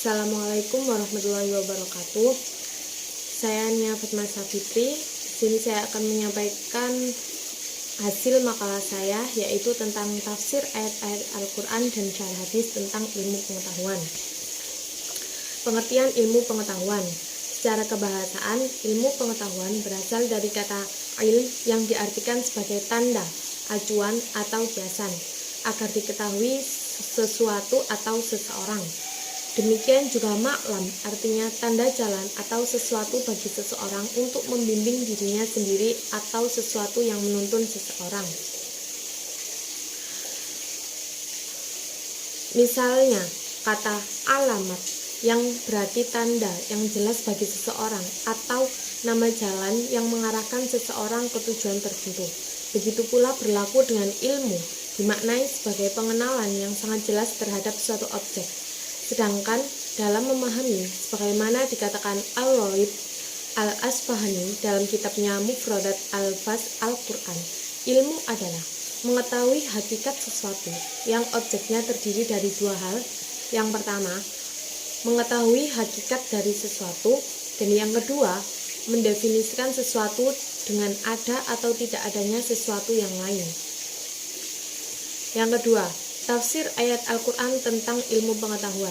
Assalamualaikum warahmatullahi wabarakatuh. Saya Nia Fatma Safitri. Sini saya akan menyampaikan hasil makalah saya, yaitu tentang tafsir ayat-ayat Al-Quran dan syarah hadis tentang ilmu pengetahuan. Pengertian ilmu pengetahuan. Secara kebahasaan, ilmu pengetahuan berasal dari kata ilm yang diartikan sebagai tanda, acuan, atau kiasan, agar diketahui sesuatu atau seseorang. Demikian juga ma'lam, artinya tanda jalan atau sesuatu bagi seseorang untuk membimbing dirinya sendiri atau sesuatu yang menuntun seseorang. Misalnya, kata alamat yang berarti tanda yang jelas bagi seseorang atau nama jalan yang mengarahkan seseorang ke tujuan tertentu. Begitu pula berlaku dengan ilmu, dimaknai sebagai pengenalan yang sangat jelas terhadap suatu objek. Sedangkan dalam memahami, sebagaimana dikatakan Al-Ghalib Al-Asfahani dalam kitabnya Mufradat Al-Fas Al-Quran, ilmu adalah mengetahui hakikat sesuatu yang objeknya terdiri dari dua hal. Yang pertama, mengetahui hakikat dari sesuatu, dan yang kedua, mendefinisikan sesuatu dengan ada atau tidak adanya sesuatu yang lain. Yang kedua, tafsir ayat Al-Quran tentang ilmu pengetahuan.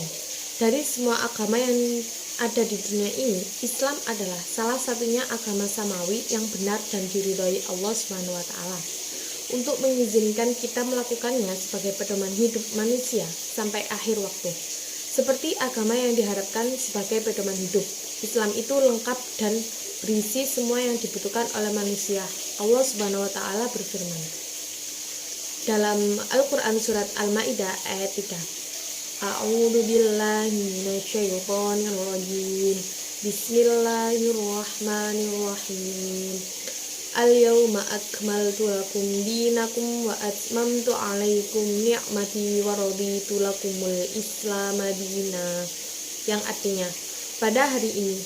Dari semua agama yang ada di dunia ini, Islam adalah salah satunya agama samawi yang benar dan diridhoi Allah SWT untuk mengizinkan kita melakukannya sebagai pedoman hidup manusia sampai akhir waktu. Seperti agama yang diharapkan sebagai pedoman hidup, Islam itu lengkap dan berisi semua yang dibutuhkan oleh manusia. Allah SWT berfirman dalam Al-Quran surat Al-Ma'idah ayat 3. A'udzu billahi minasyaitonir rajim. Bismillahirrahmanirrahim. Al-yawma akmaltu lakum dinakum wa atmamtu 'alaikum ni'mati wa raditu lakumul Islam madina. Yang artinya, pada hari ini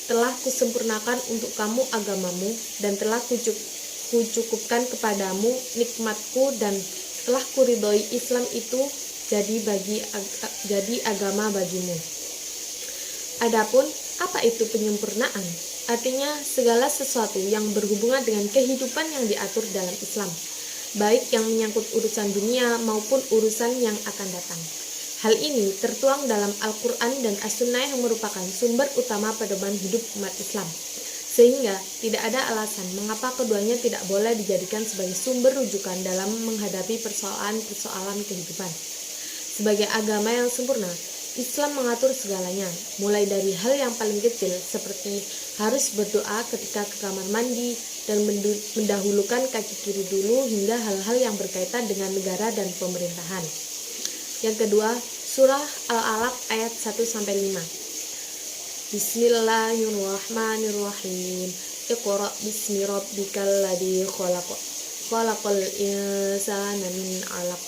telah kusempurnakan untuk kamu agamamu dan telah kucukupkan kepadamu nikmatku dan telah kuridhoi Islam itu jadi agama bagimu. Adapun apa itu penyempurnaan? Artinya segala sesuatu yang berhubungan dengan kehidupan yang diatur dalam Islam, baik yang menyangkut urusan dunia maupun urusan yang akan datang. Hal ini tertuang dalam Al-Quran dan As-Sunnah yang merupakan sumber utama pedoman hidup umat Islam. Sehingga tidak ada alasan mengapa keduanya tidak boleh dijadikan sebagai sumber rujukan dalam menghadapi persoalan-persoalan kehidupan. Sebagai agama yang sempurna, Islam mengatur segalanya, mulai dari hal yang paling kecil seperti harus berdoa ketika ke kamar mandi dan mendahulukan kaki kiri dulu hingga hal-hal yang berkaitan dengan negara dan pemerintahan. Yang kedua, surah Al-Alaq ayat 1-5. Bismillahirrahmanirrahim. Iqra bismi rabbikal ladzi khalaq. Khalaqal insana min 'alaq.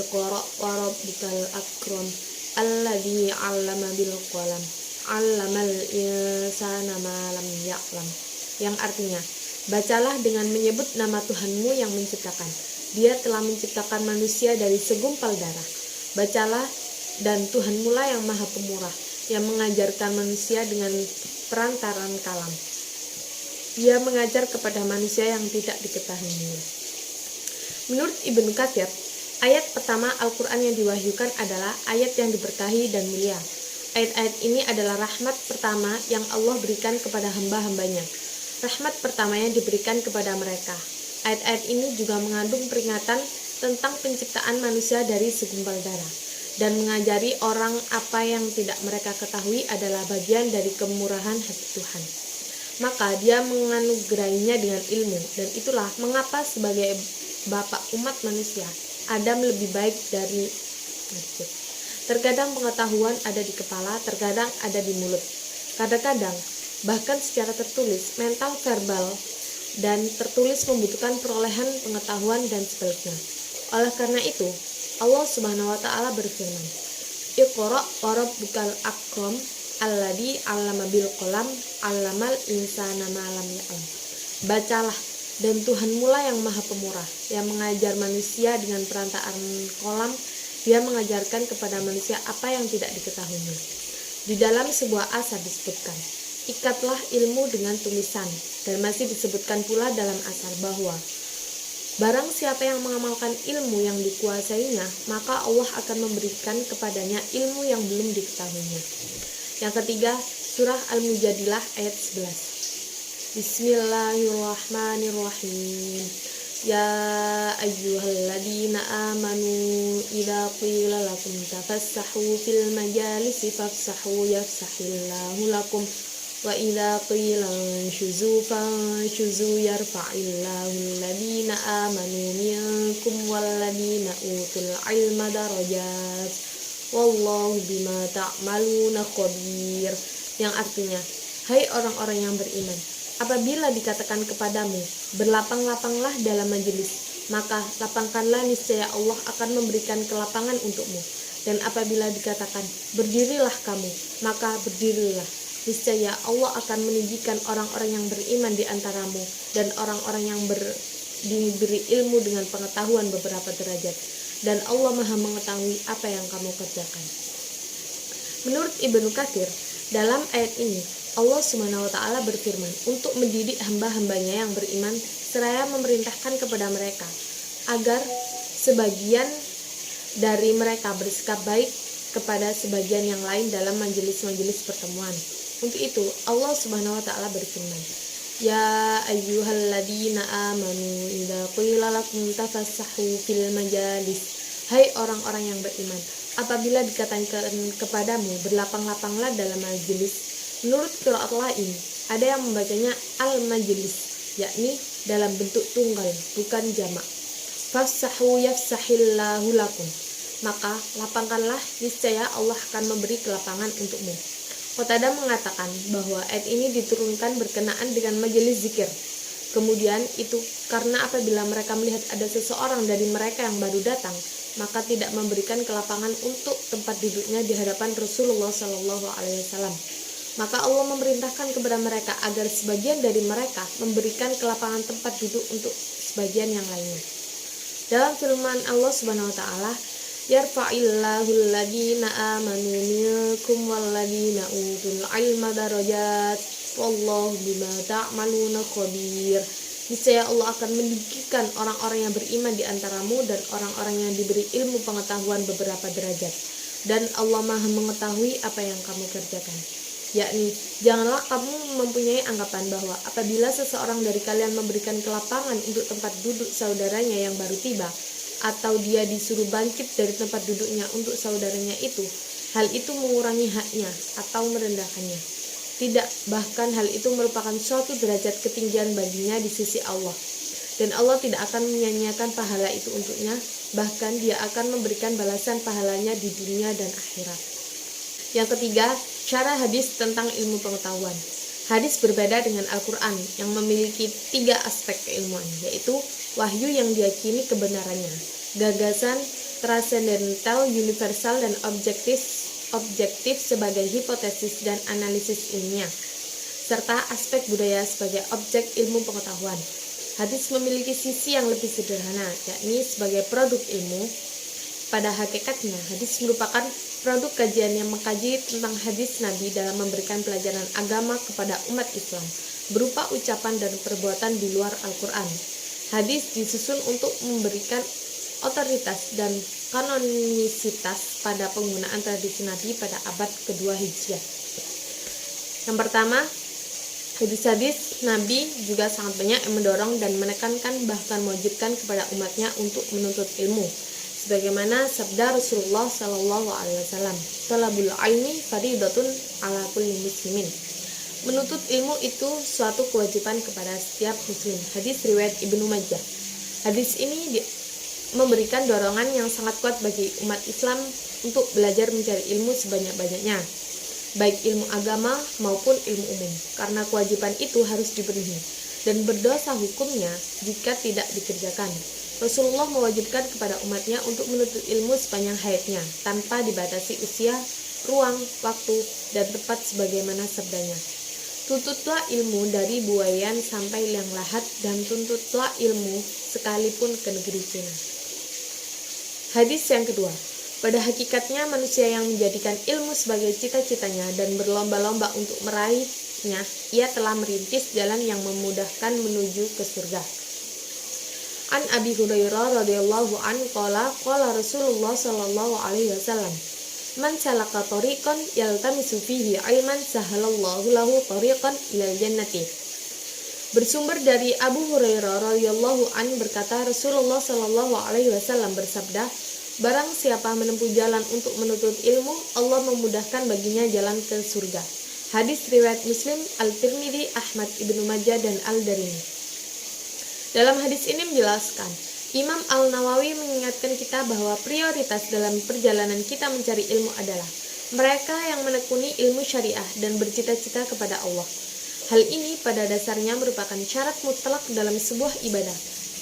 Iqra wa rabbikal akram. Alladzi 'allama bil qalam. 'Allamal insana ma lam ya'lam. Yang artinya, bacalah dengan menyebut nama Tuhanmu yang menciptakan. Dia telah menciptakan manusia dari segumpal darah. Bacalah, dan Tuhanmu lah yang Maha Pemurah, yang mengajarkan manusia dengan perantaran kalam. Dia mengajar kepada manusia yang tidak diketahuinya. Menurut Ibnu Katsir, ayat pertama Al-Quran yang diwahyukan adalah ayat yang diberkahi dan mulia. Ayat-ayat ini adalah rahmat pertama yang Allah berikan kepada hamba-hambanya. Rahmat pertama yang diberikan kepada mereka. Ayat-ayat ini juga mengandung peringatan tentang penciptaan manusia dari segumpal darah, dan mengajari orang apa yang tidak mereka ketahui adalah bagian dari kemurahan hati Tuhan. Maka dia menganugerahinya dengan ilmu, dan itulah mengapa sebagai bapak umat manusia, Adam lebih baik dari masjid. Terkadang pengetahuan ada di kepala, terkadang ada di mulut. Kadang-kadang, bahkan secara tertulis, mental, verbal, dan tertulis membutuhkan perolehan pengetahuan dan sebaliknya. Oleh karena itu, Allah Subhanahu wa Ta'ala berfirman, Iqra wa rabbukal akram alladzi 'allama bil qalam 'allamal insana ma lam ya'lam. Bacalah, dan Tuhanmu lah yang Maha Pemurah, yang mengajar manusia dengan perantaraan kolam. Dia mengajarkan kepada manusia apa yang tidak diketahuinya. Di dalam sebuah asar disebutkan, ikatlah ilmu dengan tumisan, dan masih disebutkan pula dalam asar bahwa barang siapa yang mengamalkan ilmu yang dikuasainya, maka Allah akan memberikan kepadanya ilmu yang belum diketahuinya. Yang ketiga, surah Al-Mujadilah ayat 11. Bismillahirrahmanirrahim. Ya ayyuhalladzina amanu idza qila lakum tafassahu fil majalisi fafsahu yafsahillahu lakum wa idza qila anshuzu fanshuzu yarfa'illahu alladzina amanu minkum walladzina utul ilma darajat wallahu bima ta'maluna khabir. Yang artinya, hai orang-orang yang beriman, apabila dikatakan kepadamu, berlapang-lapanglah dalam majelis, maka lapangkanlah, niscaya Allah akan memberikan kelapangan untukmu. Dan apabila dikatakan, berdirilah kamu, maka berdirilah, niscaya Allah akan meninggikan orang-orang yang beriman di antaramu dan orang-orang yang diberi ilmu dengan pengetahuan beberapa derajat. Dan Allah Maha mengetahui apa yang kamu kerjakan. Menurut Ibnu Katsir, dalam ayat ini Allah Subhanahu wa Ta'ala berfirman untuk mendidik hamba-hambanya yang beriman seraya memerintahkan kepada mereka agar sebagian dari mereka bersikap baik kepada sebagian yang lain dalam majelis-majelis pertemuan. Untuk itu Allah Subhanahu wa Ta'ala berfirman, Ya ayyuhalladzina amanu idza qila lakum tafassahu fil majalis. Hai orang-orang yang beriman, apabila dikatakan kepadamu berlapang-lapanglah dalam majelis. Menurut qiraat lain, ada yang membacanya al-majlis, yakni dalam bentuk tunggal, bukan jamak. Fafsahu yafsahillahu lakum. Maka lapangkanlah, niscaya Allah akan memberi kelapangan untukmu. Qatadah mengatakan bahwa ayat ini diturunkan berkenaan dengan majelis zikir. Kemudian itu karena apabila mereka melihat ada seseorang dari mereka yang baru datang, maka tidak memberikan kelapangan untuk tempat duduknya di hadapan Rasulullah SAW. Maka Allah memerintahkan kepada mereka agar sebagian dari mereka memberikan kelapangan tempat duduk untuk sebagian yang lainnya. Dalam firman Allah Subhanahu wa Ta'ala, Yarfa'illahu alladhina amanu minkum walladhina utul ilma darajat wallahu bima ta'maluna khabir. Niscaya Allah akan meninggikan orang-orang yang beriman di antaramu dan orang-orang yang diberi ilmu pengetahuan beberapa derajat. Dan Allah Maha mengetahui apa yang kamu kerjakan. Yakni, janganlah kamu mempunyai anggapan bahwa apabila seseorang dari kalian memberikan kelapangan untuk tempat duduk saudaranya yang baru tiba, atau dia disuruh bangkit dari tempat duduknya untuk saudaranya itu, hal itu mengurangi haknya atau merendahkannya. Tidak, bahkan hal itu merupakan suatu derajat ketinggian baginya di sisi Allah. Dan Allah tidak akan menyia-nyiakan pahala itu untuknya, bahkan dia akan memberikan balasan pahalanya di dunia dan akhirat. Yang ketiga, cara hadis tentang ilmu pengetahuan. Hadis berbeda dengan Al-Quran yang memiliki 3 aspek keilmuan, yaitu wahyu yang diyakini kebenarannya, gagasan transendental, universal, dan objektif sebagai hipotesis dan analisis ilmiah, serta aspek budaya sebagai objek ilmu pengetahuan. Hadis memiliki sisi yang lebih sederhana, yakni sebagai produk ilmu. Pada hakikatnya, hadis merupakan produk kajian yang mengkaji tentang hadis Nabi dalam memberikan pelajaran agama kepada umat Islam, berupa ucapan dan perbuatan di luar Al-Quran. Hadis disusun untuk memberikan otoritas dan kanonisitas pada penggunaan tradisi Nabi pada abad kedua Hijriah. Yang pertama, hadis-hadis Nabi juga sangat banyak yang mendorong dan menekankan bahkan mewajibkan kepada umatnya untuk menuntut ilmu. Sebagaimana sabda Rasulullah SAW, "Talabul ilmi fardhatun ala kulli muslimin." Menuntut ilmu itu suatu kewajiban kepada setiap muslim. Hadis riwayat Ibnu Majah. Hadis ini memberikan dorongan yang sangat kuat bagi umat Islam untuk belajar mencari ilmu sebanyak-banyaknya, baik ilmu agama maupun ilmu umum, karena kewajiban itu harus dipenuhi dan berdosa hukumnya jika tidak dikerjakan. Rasulullah mewajibkan kepada umatnya untuk menuntut ilmu sepanjang hayatnya, tanpa dibatasi usia, ruang, waktu, dan tempat sebagaimana sabdanya. Tuntutlah ilmu dari buayan sampai liang lahat, dan tuntutlah ilmu sekalipun ke negeri Cina. Hadis yang kedua, Pada hakikatnya manusia yang menjadikan ilmu sebagai cita-citanya dan berlomba-lomba untuk meraihnya, ia telah merintis jalan yang memudahkan menuju ke surga. An Abi Hurairah radhiyallahu anhu qala Rasulullah sallallahu alaihi wasallam, man salaka tariqan yaltamisu fihi ilman sahalallahu lahu tariqan ilal jannati. Bersumber dari Abu Hurairah radhiyallahu anhu berkata, Rasulullah sallallahu alaihi wasallam bersabda, barang siapa menempuh jalan untuk menuntut ilmu, Allah memudahkan baginya jalan ke surga. Hadis riwayat Muslim, Al-Tirmidzi, Ahmad, Ibnu Majah, dan Al-Darimi. Dalam hadis ini menjelaskan, Imam Al-Nawawi mengingatkan kita bahwa prioritas dalam perjalanan kita mencari ilmu adalah mereka yang menekuni ilmu syariah dan bercita-cita kepada Allah. Hal ini pada dasarnya merupakan syarat mutlak dalam sebuah ibadah.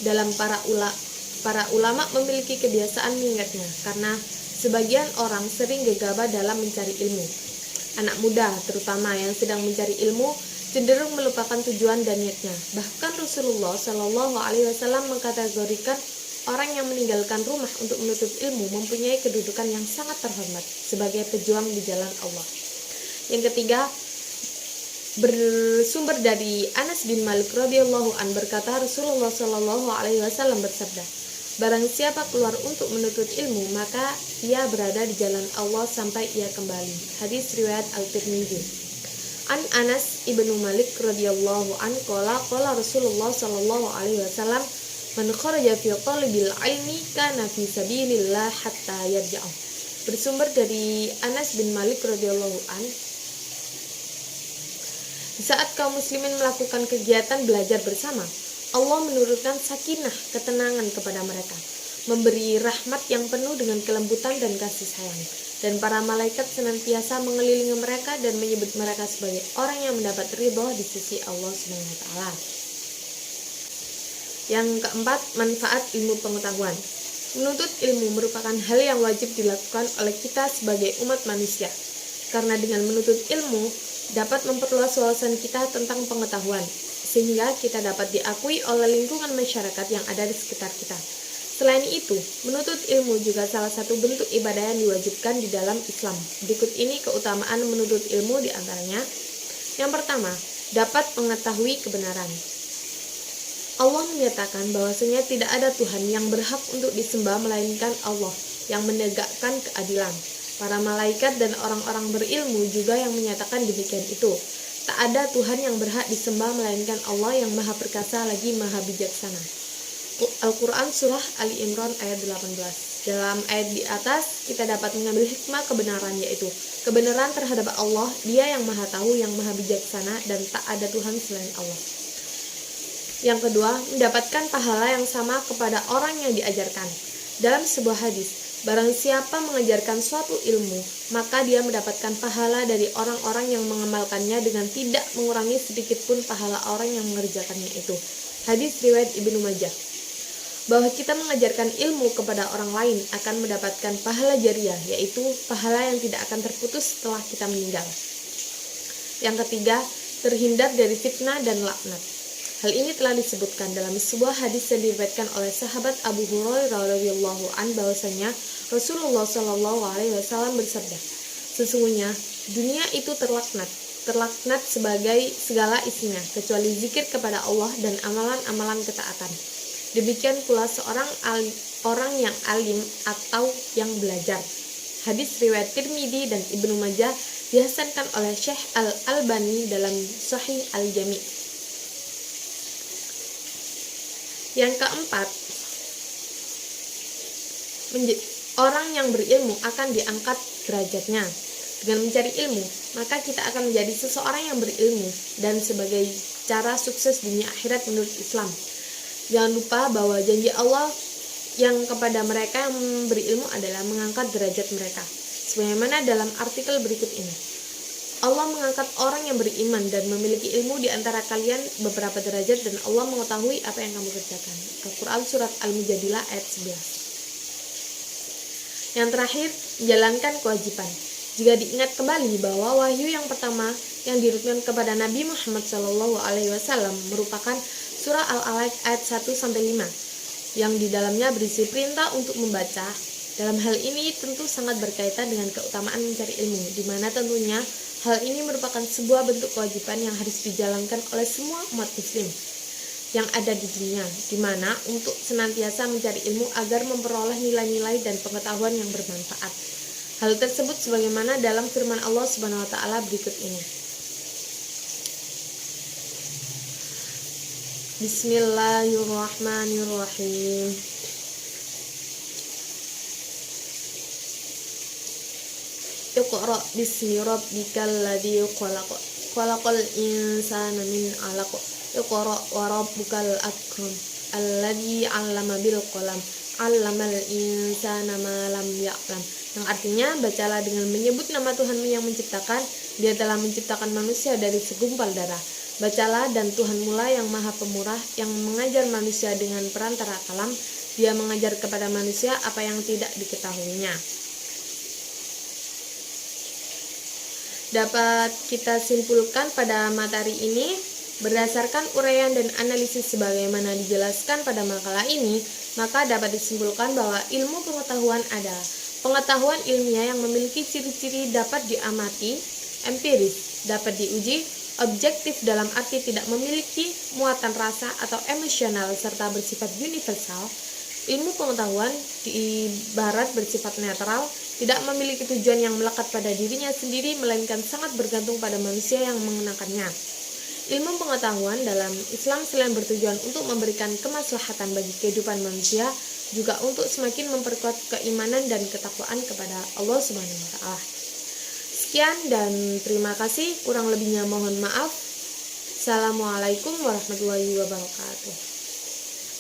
Dalam para ulama memiliki kebiasaan mengingatnya karena sebagian orang sering gegabah dalam mencari ilmu. Anak muda terutama yang sedang mencari ilmu cenderung melupakan tujuan dan niatnya. Bahkan Rasulullah Shallallahu Alaihi Wasallam mengkategorikan orang yang meninggalkan rumah untuk menuntut ilmu mempunyai kedudukan yang sangat terhormat sebagai pejuang di jalan Allah. Yang ketiga, bersumber dari Anas bin Malik radhiyallahu an berkata, Rasulullah Shallallahu Alaihi Wasallam bersabda, barang siapa keluar untuk menuntut ilmu, maka ia berada di jalan Allah sampai ia kembali. Hadis riwayat Al-Tirmidzi. An Anas ibnu Malik radhiyallahu an qala Rasulullah sallallahu alaihi wasallam, man kharaja fi talabil ilmi kana fi sabilillah hatta yarji'a. Bersumber dari Anas bin Malik radhiyallahu an, di saat kaum muslimin melakukan kegiatan belajar bersama, Allah menurunkan sakinah, ketenangan kepada mereka, memberi rahmat yang penuh dengan kelembutan dan kasih sayang. Dan para malaikat senantiasa mengelilingi mereka dan menyebut mereka sebagai orang yang mendapat ridho di sisi Allah SWT. Yang keempat, manfaat ilmu pengetahuan. Menuntut ilmu merupakan hal yang wajib dilakukan oleh kita sebagai umat manusia, karena dengan menuntut ilmu dapat memperluas wawasan kita tentang pengetahuan, sehingga kita dapat diakui oleh lingkungan masyarakat yang ada di sekitar kita. Selain itu, menuntut ilmu juga salah satu bentuk ibadah yang diwajibkan di dalam Islam. Berikut ini keutamaan menuntut ilmu di antaranya. Yang pertama, dapat mengetahui kebenaran. Allah menyatakan bahwasanya tidak ada Tuhan yang berhak untuk disembah melainkan Allah yang menegakkan keadilan. Para malaikat dan orang-orang berilmu juga yang menyatakan demikian itu. Tak ada Tuhan yang berhak disembah melainkan Allah yang maha perkasa lagi maha bijaksana. Al-Quran Surah Ali Imran ayat 18. Dalam ayat di atas kita dapat mengambil hikmah kebenaran, yaitu kebenaran terhadap Allah, Dia yang maha tahu, yang maha bijaksana, dan tak ada Tuhan selain Allah. Yang kedua, mendapatkan pahala yang sama kepada orang yang diajarkan. Dalam sebuah hadis, barang siapa mengajarkan suatu ilmu, maka dia mendapatkan pahala dari orang-orang yang mengamalkannya dengan tidak mengurangi sedikitpun pahala orang yang mengerjakannya itu. Hadis riwayat Ibnu Majah. Bahwa kita mengajarkan ilmu kepada orang lain akan mendapatkan pahala jariah, yaitu pahala yang tidak akan terputus setelah kita meninggal. Yang ketiga, terhindar dari fitnah dan laknat. Hal ini telah disebutkan dalam sebuah hadis yang diriwayatkan oleh sahabat Abu Hurairah radhiyallahu an bahwasanya Rasulullah Shallallahu alaihi wasallam bersabda, sesungguhnya dunia itu terlaknat sebagai segala isinya kecuali zikir kepada Allah dan amalan-amalan ketaatan. Demikian pula orang yang alim atau yang belajar. Hadis riwayat Tirmidzi dan Ibnu Majah dihasankan oleh Syekh Al-Albani dalam Sahih Al-Jami'. Yang keempat, orang yang berilmu akan diangkat derajatnya. Dengan mencari ilmu, maka kita akan menjadi seseorang yang berilmu dan sebagai cara sukses dunia akhirat menurut Islam. Jangan lupa bahwa janji Allah yang kepada mereka yang berilmu adalah mengangkat derajat mereka. Sebagaimana dalam artikel berikut ini. Allah mengangkat orang yang beriman dan memiliki ilmu di antara kalian beberapa derajat, dan Allah mengetahui apa yang kamu kerjakan. Al-Quran Surat Al-Mujadilah ayat 11. Yang terakhir, menjalankan kewajiban. Jika diingat kembali bahwa wahyu yang pertama yang diturunkan kepada Nabi Muhammad SAW merupakan Surah Al-Alaq ayat 1-5 yang di dalamnya berisi perintah untuk membaca, Dalam hal ini tentu sangat berkaitan dengan keutamaan mencari ilmu, di mana tentunya hal ini merupakan sebuah bentuk kewajiban yang harus dijalankan oleh semua umat muslim yang ada di dunia, di mana untuk senantiasa mencari ilmu agar memperoleh nilai-nilai dan pengetahuan yang bermanfaat. Hal tersebut sebagaimana dalam firman Allah Subhanahu wa taala berikut ini. Bismillahirrahmanirrahim. Iqra bismi rabbikal ladzi khalaq. Khalaqal insana min 'alaq. Iqra wa rabbukal akram. Alladzi 'allama bil qalam. 'Allamal insana ma lam ya'lam. Yang artinya, bacalah dengan menyebut nama Tuhanmu yang menciptakan. Dia telah menciptakan manusia dari segumpal darah. Bacalah, dan Tuhanmu lah yang maha pemurah, yang mengajar manusia dengan perantara kalam. Dia mengajar kepada manusia apa yang tidak diketahuinya. Dapat kita simpulkan pada materi ini, berdasarkan uraian dan analisis sebagaimana dijelaskan pada makalah ini, maka dapat disimpulkan bahwa ilmu pengetahuan adalah pengetahuan ilmiah yang memiliki ciri-ciri dapat diamati, empiris, dapat diuji, objektif dalam arti tidak memiliki muatan rasa atau emosional, serta bersifat universal. Ilmu pengetahuan diibarat bersifat netral, tidak memiliki tujuan yang melekat pada dirinya sendiri, melainkan sangat bergantung pada manusia yang mengenakannya. Ilmu pengetahuan dalam Islam selain bertujuan untuk memberikan kemaslahatan bagi kehidupan manusia, juga untuk semakin memperkuat keimanan dan ketakwaan kepada Allah Subhanahu wa taala. Sekian dan terima kasih, kurang lebihnya mohon maaf. Assalamualaikum warahmatullahi wabarakatuh.